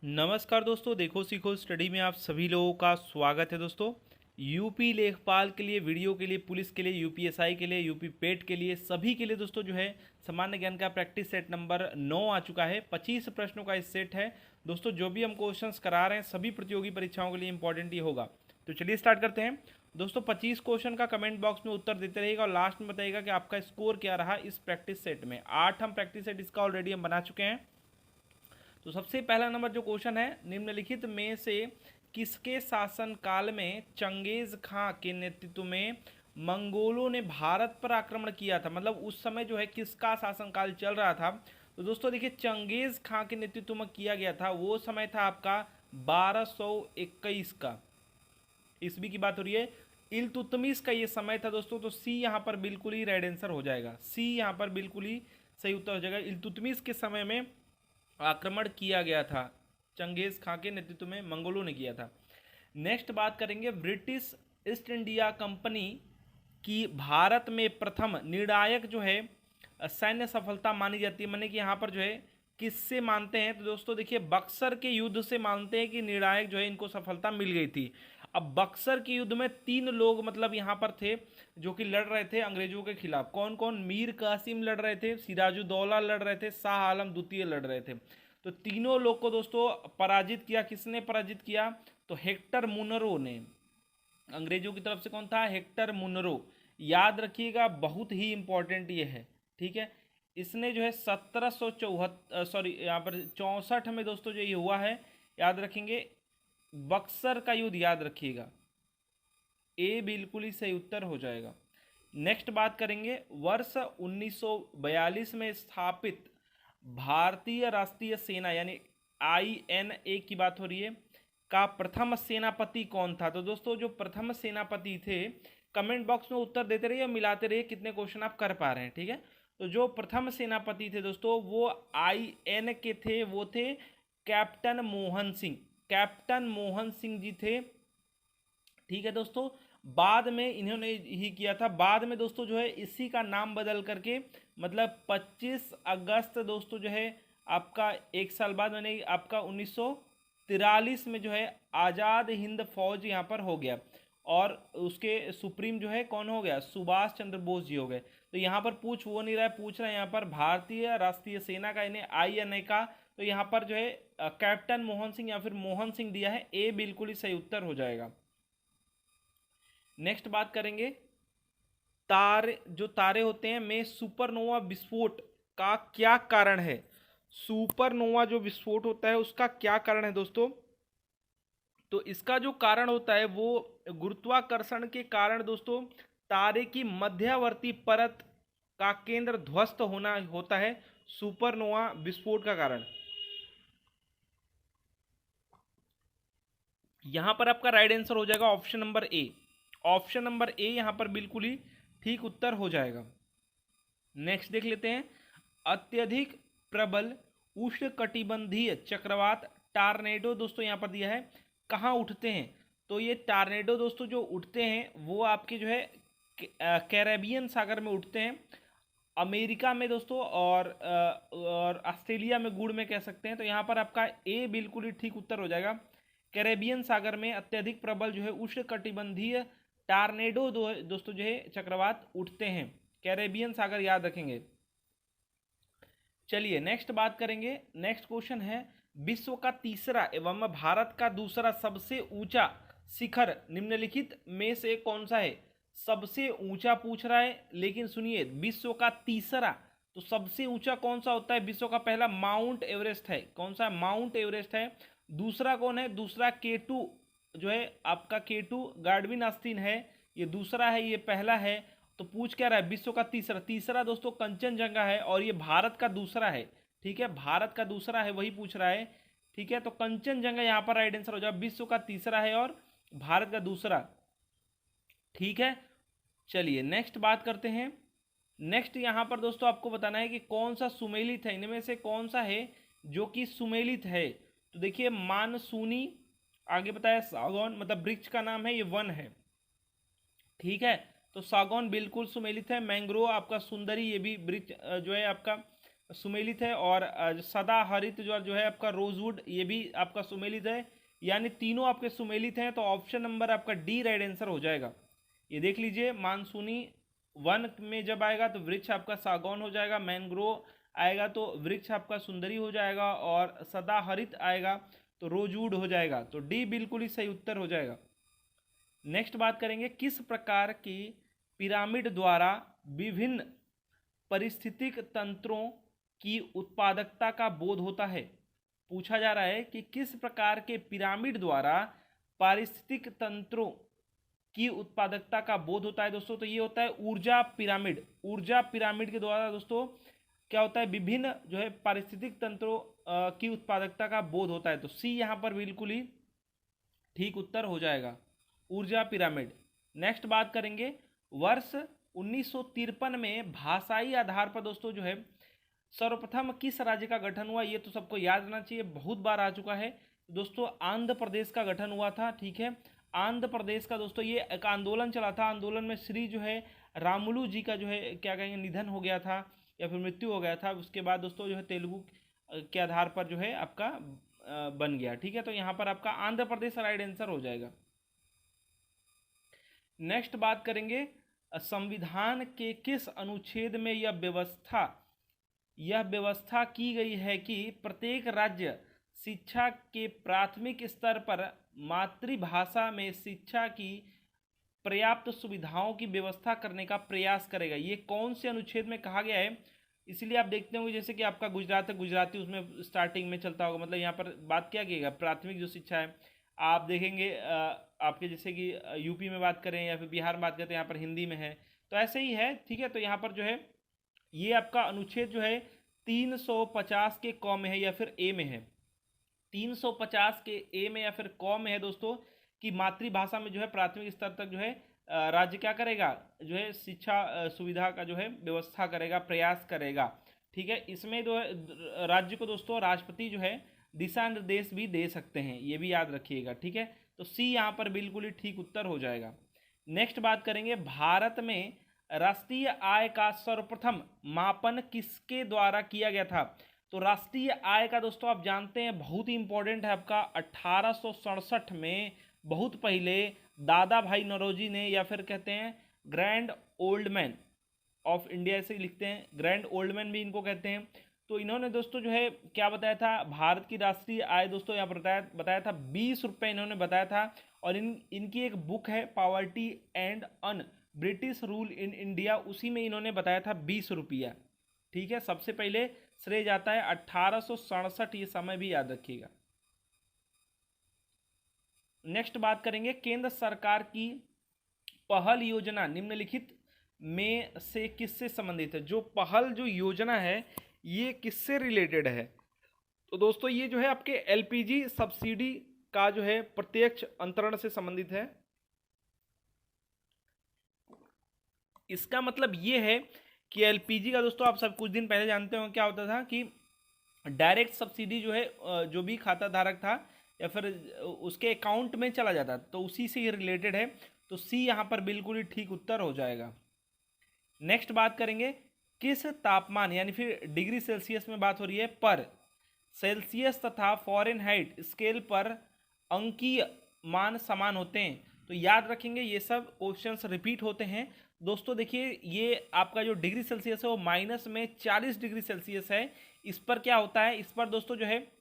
नमस्कार दोस्तों, देखो सीखो स्टडी में आप सभी लोगों का स्वागत है। दोस्तों यूपी लेखपाल के लिए, वीडियो के लिए, पुलिस के लिए, यूपीएसआई के लिए, यूपी पेट के लिए, सभी के लिए दोस्तों जो है सामान्य ज्ञान का प्रैक्टिस सेट नंबर 9 आ चुका है। 25 प्रश्नों का इस सेट है। दोस्तों जो भी हम क्वेश्चंस करा रहे हैं सभी प्रतियोगी परीक्षाओं के लिए इंपॉर्टेंट ही होगा। तो चलिए स्टार्ट करते हैं। दोस्तों 25 क्वेश्चन का कमेंट बॉक्स में उत्तर देते रहेगा और लास्ट में बताइएगा कि आपका स्कोर क्या रहा इस प्रैक्टिस सेट में। 8 हम प्रैक्टिस सेट इसका ऑलरेडी हम बना चुके हैं। तो सबसे पहला नंबर जो क्वेश्चन है, निम्नलिखित में से किसके शासनकाल में चंगेज खां के नेतृत्व में मंगोलों ने भारत पर आक्रमण किया था। मतलब उस समय जो है किसका शासनकाल चल रहा था। तो दोस्तों देखिए, चंगेज खां के नेतृत्व में किया गया था। वो समय था आपका 1221 का, ईस्वी की बात हो रही है। इल्तुतमिश का ये समय था दोस्तों। तो सी यहाँ पर बिल्कुल ही राइट आंसर हो जाएगा। सी यहाँ पर बिल्कुल ही सही उत्तर हो जाएगा। इल्तुतमिश के समय में आक्रमण किया गया था, चंगेज खां के नेतृत्व में मंगोलों ने किया था। नेक्स्ट बात करेंगे, ब्रिटिश ईस्ट इंडिया कंपनी की भारत में प्रथम निर्णायक जो है सैन्य सफलता मानी जाती है। माने कि यहाँ पर जो है किससे मानते हैं। तो दोस्तों देखिए, बक्सर के युद्ध से मानते हैं कि निर्णायक जो है इनको सफलता मिल गई थी। अब बक्सर के युद्ध में 3 लोग मतलब यहाँ पर थे जो कि लड़ रहे थे अंग्रेजों के खिलाफ। कौन कौन? मीर कासिम लड़ रहे थे, सिराजुद्दौला लड़ रहे थे, शाह आलम द्वितीय लड़ रहे थे। तो तीनों लोग को दोस्तों पराजित किया। किसने पराजित किया? तो हेक्टर मुनरो ने। अंग्रेजों की तरफ से कौन था? Hector Munro. याद रखिएगा, बहुत ही इंपॉर्टेंट ये है, ठीक है। इसने जो है 1764 में दोस्तों जो ये हुआ है, याद रखेंगे। बक्सर का युद्ध याद रखिएगा। ए बिल्कुल ही सही उत्तर हो जाएगा। नेक्स्ट बात करेंगे, वर्ष 1942 में स्थापित भारतीय राष्ट्रीय सेना यानी INA की बात हो रही है, का प्रथम सेनापति कौन था। तो दोस्तों जो प्रथम सेनापति थे, कमेंट बॉक्स में उत्तर देते रहिए और मिलाते रहिए कितने क्वेश्चन आप कर पा रहे हैं, ठीक है। तो जो प्रथम सेनापति थे दोस्तों वो IN के थे, वो थे कैप्टन मोहन सिंह। कैप्टन मोहन सिंह जी थे, ठीक है दोस्तों। बाद में इन्होंने ही किया था। बाद में दोस्तों जो है इसी का नाम बदल करके, मतलब 25 अगस्त दोस्तों जो है आपका एक साल बाद, मैंने आपका 1943 में जो है आज़ाद हिंद फौज यहाँ पर हो गया और उसके सुप्रीम जो है कौन हो गया? सुभाष चंद्र बोस जी हो गए। तो यहाँ पर पूछ वो नहीं रहा है, पूछ रहा है यहाँ पर भारतीय राष्ट्रीय सेना का, इन्हें INA का। तो यहाँ पर जो है कैप्टन मोहन सिंह या फिर मोहन सिंह दिया है। ए बिल्कुल ही सही उत्तर हो जाएगा। नेक्स्ट बात करेंगे, तारे होते हैं में सुपरनोवा विस्फोट का क्या कारण है। सुपरनोवा जो विस्फोट होता है उसका क्या कारण है दोस्तों? तो इसका जो कारण होता है वो गुरुत्वाकर्षण के कारण दोस्तों तारे की मध्यवर्ती परत का केंद्र ध्वस्त होना होता है सुपरनोवा विस्फोट का कारण। यहां पर आपका राइट आंसर हो जाएगा option number A. Option number A यहां पर बिल्कुल ही ठीक उत्तर हो जाएगा। नेक्स्ट देख लेते हैं, अत्यधिक प्रबल उष्णकटिबंधीय चक्रवात टार्नेडो दोस्तों यहां पर दिया है, कहाँ उठते हैं। तो ये टार्नेडो दोस्तों जो उठते हैं वो आपके जो है कैरेबियन सागर में उठते हैं, अमेरिका में दोस्तों और ऑस्ट्रेलिया में गुड़ में कह सकते हैं। तो यहाँ पर आपका ए बिल्कुल ही ठीक उत्तर हो जाएगा। कैरेबियन सागर में अत्यधिक प्रबल जो है उष्णकटिबंधीय टार्नेडो दोस्तों जो है चक्रवात उठते हैं। कैरेबियन सागर याद रखेंगे। चलिए नेक्स्ट बात करेंगे। नेक्स्ट क्वेश्चन है, विश्व का तीसरा एवं भारत का दूसरा सबसे ऊंचा शिखर निम्नलिखित में से कौन सा है। सबसे ऊंचा पूछ रहा है, लेकिन सुनिए विश्व का तीसरा, तो सबसे ऊंचा कौन सा होता है? विश्व का पहला माउंट एवरेस्ट है। कौन सा? माउंट एवरेस्ट है। दूसरा कौन है? दूसरा K2 जो है आपका K2 गार्डविन आस्तीन है, ये दूसरा है, ये पहला है। तो पूछ क्या रहा है? विश्व का तीसरा। तीसरा दोस्तों कंचनजंगा है और ये भारत का दूसरा है, ठीक है। भारत का दूसरा है वही पूछ रहा है, ठीक है। तो कंचनजंगा यहाँ पर राइट आंसर हो जाएगा। विश्व का तीसरा है और भारत का दूसरा, ठीक है। चलिए नेक्स्ट बात करते हैं। नेक्स्ट यहाँ पर दोस्तों आपको बताना है कि कौन सा सुमेलित है, इनमें से कौन सा है जो कि सुमेलित है। तो देखिए मानसूनी, आगे बताया सागौन, मतलब वृक्ष का नाम है, ये वन है, ठीक है। तो सागौन बिल्कुल सुमेलित है। मैंग्रोव आपका सुंदरी, ये भी वृक्ष जो है आपका सुमेलित है, और सदाहरित जो है आपका रोजवुड, ये भी आपका सुमेलित है। यानी तीनों आपके सुमेलित हैं, तो ऑप्शन नंबर आपका डी राइट आंसर हो जाएगा। ये देख लीजिए, मानसूनी वन में जब आएगा तो वृक्ष आपका सागौन हो जाएगा, मैंग्रोव आएगा तो वृक्ष आपका सुंदरी हो जाएगा, और सदाहरित आएगा तो रोजवुड हो जाएगा। तो डी बिल्कुल ही सही उत्तर हो जाएगा। नेक्स्ट बात करेंगे, किस प्रकार की पिरामिड द्वारा विभिन्न पारिस्थितिक तंत्रों की उत्पादकता का बोध होता है। पूछा जा रहा है कि किस प्रकार के पिरामिड द्वारा पारिस्थितिक तंत्रों की उत्पादकता का बोध होता है दोस्तों। तो ये होता है ऊर्जा पिरामिड। ऊर्जा पिरामिड के द्वारा दोस्तों क्या होता है, विभिन्न जो है पारिस्थितिक तंत्रों की उत्पादकता का बोध होता है। तो सी यहाँ पर बिल्कुल ही ठीक उत्तर हो जाएगा, ऊर्जा पिरामिड। नेक्स्ट बात करेंगे, वर्ष 1953 में भाषाई आधार पर दोस्तों जो है सर्वप्रथम किस राज्य का गठन हुआ। ये तो सबको याद रहना चाहिए, बहुत बार आ चुका है दोस्तों। आंध्र प्रदेश का गठन हुआ था, ठीक है। आंध्र प्रदेश का दोस्तों ये एक आंदोलन चला था, आंदोलन में श्री जो है रामुलु जी का जो है क्या कहेंगे निधन हो गया था या फिर मृत्यु हो गया था। उसके बाद दोस्तों जो है तेलुगु के आधार पर जो है आपका बन गया, ठीक है। तो यहाँ पर आपका आंध्र प्रदेश राइट आंसर हो जाएगा। नेक्स्ट बात करेंगे, संविधान के किस अनुच्छेद में यह व्यवस्था की गई है कि प्रत्येक राज्य शिक्षा के प्राथमिक स्तर पर मातृभाषा में शिक्षा की पर्याप्त सुविधाओं की व्यवस्था करने का प्रयास करेगा। ये कौन से अनुच्छेद में कहा गया है, इसलिए आप देखते होंगे जैसे कि आपका गुजरात है, गुजराती उसमें स्टार्टिंग में चलता होगा, मतलब यहाँ पर बात क्या किएगा, प्राथमिक जो शिक्षा है। आप देखेंगे आपके जैसे कि यूपी में बात करें या फिर बिहार में बात करें तो यहाँ पर हिंदी में है, तो ऐसे ही है, ठीक है। तो यहाँ पर जो है ये आपका अनुच्छेद जो है 350 के क में है या फिर ए में है, 350 के ए में या फिर क में है दोस्तों, कि मातृभाषा में जो है प्राथमिक स्तर तक जो है राज्य क्या करेगा, जो है शिक्षा सुविधा का जो है व्यवस्था करेगा, प्रयास करेगा, ठीक है। इसमें जो है राज्य को दोस्तों राष्ट्रपति जो है दिशा निर्देश भी दे सकते हैं, ये भी याद रखिएगा, ठीक है। तो सी यहाँ पर बिल्कुल ही ठीक उत्तर हो जाएगा। नेक्स्ट बात करेंगे, भारत में राष्ट्रीय आय का सर्वप्रथम मापन किसके द्वारा किया गया था। तो राष्ट्रीय आय का दोस्तों आप जानते हैं बहुत ही इंपॉर्टेंट है आपका, 1867 में बहुत पहले दादा भाई नौरोजी ने, या फिर कहते हैं grand old man of India से लिखते हैं, ग्रैंड ओल्ड मैन भी इनको कहते हैं। तो इन्होंने दोस्तों जो है क्या बताया था, भारत की राष्ट्रीय आय दोस्तों यहाँ पर बताया था 20 रुपये इन्होंने बताया था। और इनकी एक बुक है poverty and un British rule in India, उसी में इन्होंने बताया था 20 रुपया, ठीक है। सबसे पहले श्रेय जाता है 1867, ये समय भी याद रखिएगा। नेक्स्ट बात करेंगे, केंद्र सरकार की पहल योजना निम्नलिखित में से किससे संबंधित है। जो पहल जो योजना है ये किससे रिलेटेड है। तो दोस्तों ये जो है आपके एलपीजी सब्सिडी का जो है प्रत्यक्ष अंतरण से संबंधित है। इसका मतलब ये है कि एलपीजी का दोस्तों आप सब कुछ दिन पहले जानते हो क्या होता था कि डायरेक्ट सब्सिडी जो है जो भी खाता धारक था या फिर उसके अकाउंट में चला जाता, तो उसी से ये रिलेटेड है। तो सी यहाँ पर बिल्कुल ही ठीक उत्तर हो जाएगा। नेक्स्ट बात करेंगे, किस तापमान यानी फिर डिग्री सेल्सियस में बात हो रही है पर सेल्सियस तथा फ़ारेनहाइट स्केल पर अंकीय मान समान होते हैं। तो याद रखेंगे ये सब क्वेश्चंस रिपीट होते हैं दोस्तों। देखिए ये आपका जो डिग्री सेल्सियस है वो माइनस में 40 डिग्री सेल्सियस है। इस पर क्या होता है, इस पर दोस्तों जो है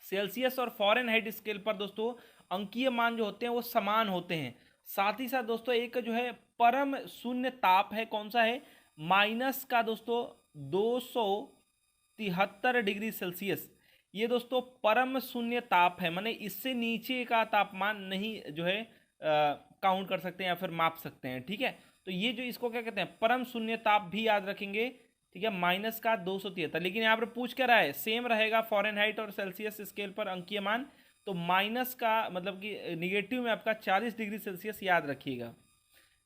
सेल्सियस और फ़ारेनहाइट स्केल पर दोस्तों अंकीय मान जो होते हैं वो समान होते हैं। साथ ही साथ दोस्तों एक जो है परम शून्य ताप है, कौन सा है, माइनस का दोस्तों 273 डिग्री सेल्सियस। ये दोस्तों परम शून्य ताप है, माने इससे नीचे का तापमान नहीं जो है काउंट कर सकते हैं या फिर माप सकते हैं, ठीक है। तो ये जो इसको क्या कहते हैं परम शून्य ताप भी याद रखेंगे, ठीक है, माइनस का 273। लेकिन यहाँ पर पूछ क्या रहा है, सेम रहेगा फ़ारेनहाइट और सेल्सियस स्केल पर अंकीय मान, तो माइनस का मतलब कि निगेटिव में आपका 40 डिग्री सेल्सियस याद रखिएगा।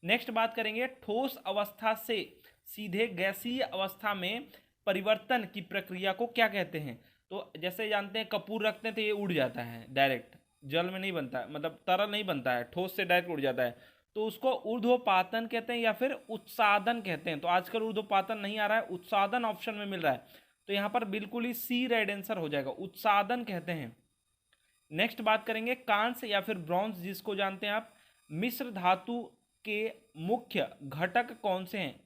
नेक्स्ट बात करेंगे, ठोस अवस्था से सीधे गैसीय अवस्था में परिवर्तन की प्रक्रिया को क्या कहते हैं। तो जैसे जानते हैं कपूर रखते हैं तो ये उड़ जाता है डायरेक्ट, जल में नहीं बनता, मतलब तरल नहीं बनता है, ठोस से डायरेक्ट उड़ जाता है, तो उसको ऊर्ध्वपातन कहते हैं या फिर उत्सादन कहते हैं। तो आजकल ऊर्ध्वपातन नहीं आ रहा है, उत्सादन ऑप्शन में मिल रहा है। तो यहाँ पर बिल्कुल ही सी राइट आंसर हो जाएगा, उत्सादन कहते हैं। नेक्स्ट बात करेंगे कांस्य या फिर ब्रॉन्ज, जिसको जानते हैं आप, मिश्र धातु के मुख्य घटक कौन से हैं?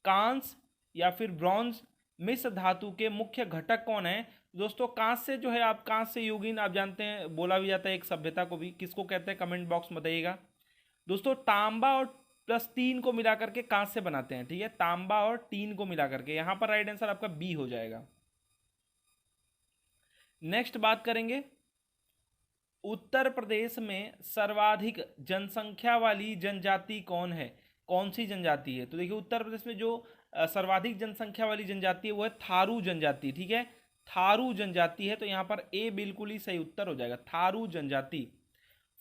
कांस्य या फिर ब्रॉन्ज मिश्र धातु के मुख्य घटक कौन है? दोस्तों कांस्य जो है, आप कांस्य युगीन आप जानते हैं, बोला भी जाता है एक सभ्यता को भी, किसको कहते हैं कमेंट बॉक्स में बताइएगा। दोस्तों तांबा और प्लस 3 को मिला करके कांस्य बनाते हैं, ठीक है, तांबा और 3 को मिला करके, यहां पर राइट आंसर आपका बी हो जाएगा। नेक्स्ट बात करेंगे उत्तर प्रदेश में सर्वाधिक जनसंख्या वाली जनजाति कौन है? कौन सी जनजाति है? तो देखिए उत्तर प्रदेश में जो सर्वाधिक जनसंख्या वाली जनजाति है वो है थारू जनजाति, ठीक है, थारू जनजाति है। तो यहाँ पर ए बिल्कुल ही सही उत्तर हो जाएगा, थारू जनजाति।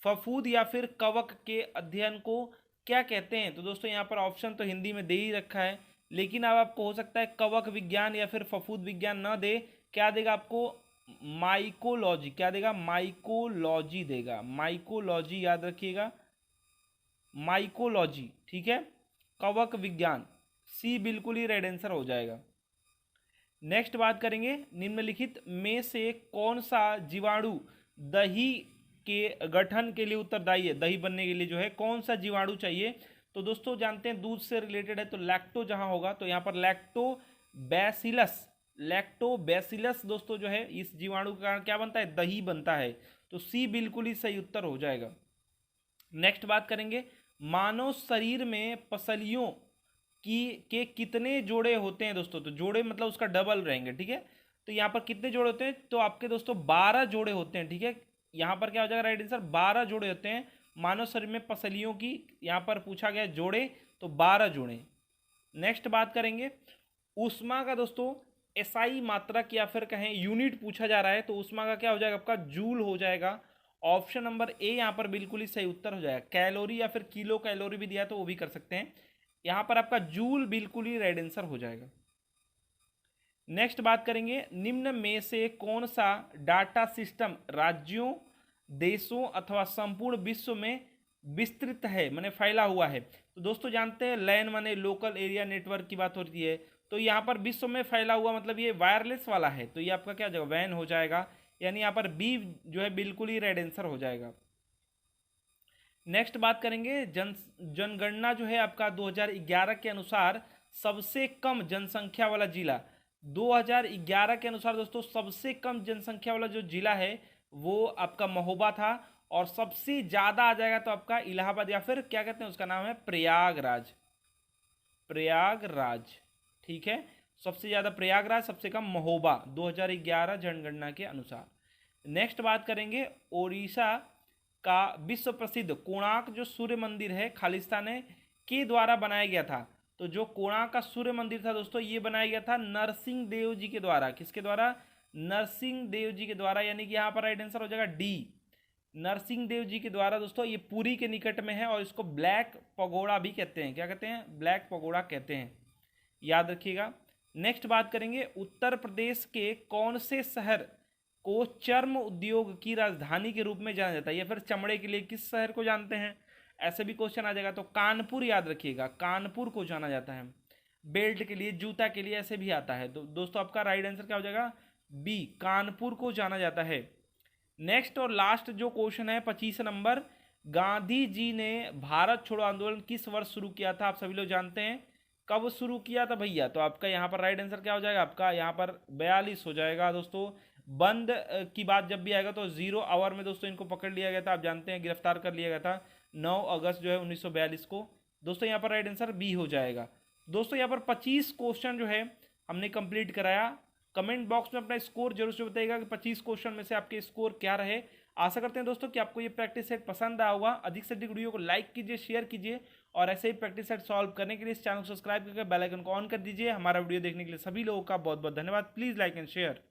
फफूद या फिर कवक के अध्ययन को क्या कहते हैं? तो दोस्तों यहाँ पर ऑप्शन तो हिंदी में दे ही रखा है, लेकिन अब आपको हो सकता है कवक विज्ञान या फिर फफूद विज्ञान न दे, क्या देगा आपको? माइकोलॉजी। क्या देगा? माइकोलॉजी देगा, माइकोलॉजी याद रखिएगा, माइकोलॉजी, ठीक है, कवक विज्ञान, सी बिल्कुल ही राइट आंसर हो जाएगा। नेक्स्ट बात करेंगे निम्नलिखित में से कौन सा जीवाणु दही के गठन के लिए उत्तरदायी है? दही बनने के लिए जो है कौन सा जीवाणु चाहिए? तो दोस्तों जानते हैं दूध से रिलेटेड है, तो लैक्टो जहां होगा तो यहाँ पर लैक्टोबैसिलस, लैक्टोबैसिलस दोस्तों जो है इस जीवाणु के कारण क्या बनता है? दही बनता है। तो सी बिल्कुल ही सही उत्तर हो जाएगा। नेक्स्ट बात करेंगे मानव शरीर में पसलियों के कितने जोड़े होते हैं? दोस्तों तो जोड़े मतलब उसका डबल रहेंगे, ठीक है, तो यहाँ पर कितने जोड़े होते हैं? तो आपके दोस्तों 12 जोड़े होते हैं, ठीक है, यहाँ पर क्या हो जाएगा राइट आंसर? 12 जोड़े होते हैं मानव शरीर में पसलियों की, यहाँ पर पूछा गया जोड़े, तो 12 जोड़े। नेक्स्ट बात करेंगे ऊष्मा का दोस्तों एसआई मात्रक या फिर कहें यूनिट पूछा जा रहा है, तो ऊष्मा का क्या हो जाएगा आपका? जूल हो जाएगा। ऑप्शन नंबर ए यहाँ पर बिल्कुल ही सही उत्तर हो जाएगा। कैलोरी या फिर किलो कैलोरी भी दिया तो वो भी कर सकते हैं, यहाँ पर आपका जूल बिल्कुल ही राइट आंसर हो जाएगा। नेक्स्ट बात करेंगे निम्न में से कौन सा डाटा सिस्टम राज्यों, देशों अथवा संपूर्ण विश्व में विस्तृत है, माने फैला हुआ है? तो दोस्तों जानते हैं लैन माने लोकल एरिया नेटवर्क की बात होती है, तो यहाँ पर विश्व में फैला हुआ मतलब ये वायरलेस वाला है, तो ये आपका क्या हो जाएगा? वैन हो जाएगा, यानी यहाँ पर बी जो है बिल्कुल ही राइट आंसर हो जाएगा। नेक्स्ट बात करेंगे जनगणना जो है आपका 2011 के अनुसार सबसे कम जनसंख्या वाला जिला, 2011 के अनुसार दोस्तों सबसे कम जनसंख्या वाला जो जिला है वो आपका महोबा था, और सबसे ज़्यादा आ जाएगा तो आपका इलाहाबाद या फिर क्या कहते हैं उसका नाम है प्रयागराज, प्रयागराज, ठीक है, सबसे ज़्यादा प्रयागराज, सबसे कम महोबा 2011 जनगणना के अनुसार। नेक्स्ट बात करेंगे ओडिशा का विश्व प्रसिद्ध कोणार्क जो सूर्य मंदिर है खालिस्तान के द्वारा बनाया गया था, तो जो कोणार्क का सूर्य मंदिर था दोस्तों ये बनाया गया था नरसिंह देव जी के द्वारा। किसके द्वारा? नरसिंह देव जी के द्वारा, यानी कि यहाँ पर राइट आंसर हो जाएगा डी, नरसिंह देव जी के द्वारा। दोस्तों ये पुरी के निकट में है और इसको ब्लैक पगोड़ा भी कहते हैं। क्या कहते हैं? ब्लैक पगोड़ा कहते हैं, याद रखिएगा। नेक्स्ट बात करेंगे उत्तर प्रदेश के कौन से शहर को चर्म उद्योग की राजधानी के रूप में जाना जाता है, या फिर चमड़े के लिए किस शहर को जानते हैं? ऐसे भी क्वेश्चन आ जाएगा, तो कानपुर याद रखिएगा, कानपुर को जाना जाता है। बेल्ट के लिए, जूता के लिए ऐसे भी आता है, तो दोस्तों आपका राइट आंसर क्या हो जाएगा? बी, कानपुर को जाना जाता है। नेक्स्ट और लास्ट जो क्वेश्चन है 25 नंबर, गांधी जी ने भारत छोड़ो आंदोलन किस वर्ष शुरू किया था? आप सभी लोग जानते हैं, कब शुरू किया था भैया? तो आपका यहाँ पर राइट आंसर क्या हो जाएगा? आपका यहाँ पर 42 हो जाएगा दोस्तों। बंद की बात जब भी आएगा तो 0 आवर में दोस्तों इनको पकड़ लिया गया था, आप जानते हैं, गिरफ्तार कर लिया गया था 9 अगस्त जो है 1942 को। दोस्तों यहाँ पर राइट आंसर बी हो जाएगा। दोस्तों यहाँ पर 25 क्वेश्चन जो है हमने कंप्लीट कराया। कमेंट बॉक्स में अपना स्कोर जरूर से बताइएगा कि 25 क्वेश्चन में से आपके स्कोर क्या रहे। आशा करते हैं दोस्तों कि आपको ये प्रैक्टिस सेट पसंद आया होगा। अधिक से अधिक वीडियो को लाइक कीजिए, शेयर कीजिए, और ऐसे ही प्रैक्टिस सेट सॉल्व करने के लिए इस चैनल को सब्सक्राइब करके बेल आइकन को ऑन कर दीजिए। हमारा वीडियो देखने के लिए सभी लोगों का बहुत बहुत धन्यवाद। Please like and share.